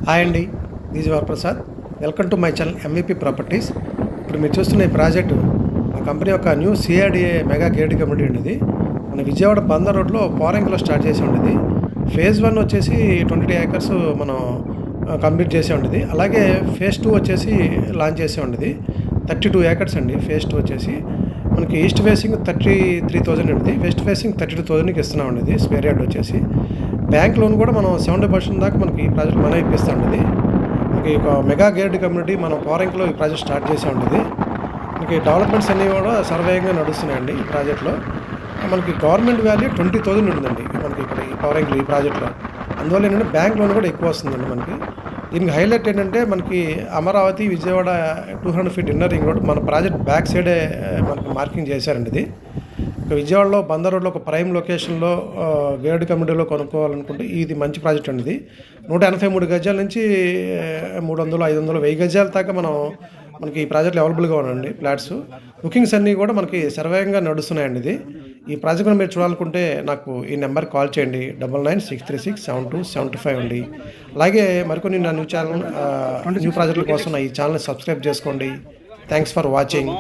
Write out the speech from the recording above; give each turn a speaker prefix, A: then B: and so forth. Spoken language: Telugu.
A: హాయ్ అండి, this Varaprasad. Welcome to my channel MVP properties. ఇప్పుడు మీరు చూస్తున్న ఈ ప్రాజెక్టు మా కంపెనీ యొక్క new CRDA mega gated community అండి. ఇది మన విజయవాడ బందర్ రోడ్లో పోరంకిలో స్టార్ట్ చేసి ఉండేది. ఫేజ్ 1 వచ్చేసి 22 ఏకర్స్ మనం కంప్లీట్ చేసే ఉండేది. అలాగే ఫేజ్ 2 వచ్చేసి లాంచ్ చేసే ఉండేది. 32 ఏకర్స్ అండి. ఫేజ్ 2 వచ్చేసి మనకి ఈస్ట్ ఫేసింగ్ 33,000 అండి. వెస్ట్ ఫేసింగ్ 32,000కి ఇస్తున్నాం ఉండేది. స్క్వేర్ యార్డ్ వచ్చేసి బ్యాంక్ లోన్ కూడా మనం 70% దాకా మనకి ఈ ప్రాజెక్ట్ మనం ఇప్పిస్తూ ఉండేది. మనకి ఒక మెగా గేటెడ్ కమ్యూనిటీ మనం పోరంకిలో ఈ ప్రాజెక్ట్ స్టార్ట్ చేసే ఉండేది. మనకి డెవలప్మెంట్స్ అన్నీ కూడా సర్వేయంగా నడుస్తున్నాయండి. ఈ ప్రాజెక్ట్లో మనకి గవర్నమెంట్ వాల్యూ 20,000 ఉందండి మనకి ఇక్కడ ఈ పోరంకిలో ఈ ప్రాజెక్ట్లో. అందువల్ల ఏంటంటే బ్యాంక్ లోన్ కూడా ఎక్కువ వస్తుందండి మనకి. దీనికి హైలైట్ ఏంటంటే మనకి Amaravati Vijayawada 200 feet inner ring road మన ప్రాజెక్ట్ బ్యాక్ సైడే మనకి మార్కింగ్ చేశారండి. ఇది విజయవాడలో బందర్ రోడ్లో ఒక ప్రైమ్ లొకేషన్లో గేటెడ్ కమ్యూనిటీలో కొనుక్కోవాలనుకుంటే ఇది మంచి ప్రాజెక్ట్ అండి. ఇది 183 గజాల నుంచి 300, 500, 1000 గజాల దాకా మనకి ఈ ప్రాజెక్టులు అవైలబుల్గా ఉన్నాయండి ప్లాట్స్. బుకింగ్స్ అన్నీ కూడా మనకి సర్వేయంగా నడుస్తున్నాయండి. ఇది ఈ ప్రాజెక్ట్ మీరు చూడాలనుకుంటే నాకు ఈ నెంబర్కి కాల్ చేయండి. 9996367275 అండి. అలాగే మరికొన్ని నా న్యూ ప్రాజెక్టుల కోసం నా ఈ ఛానల్ని సబ్స్క్రైబ్ చేసుకోండి. Thanks for watching.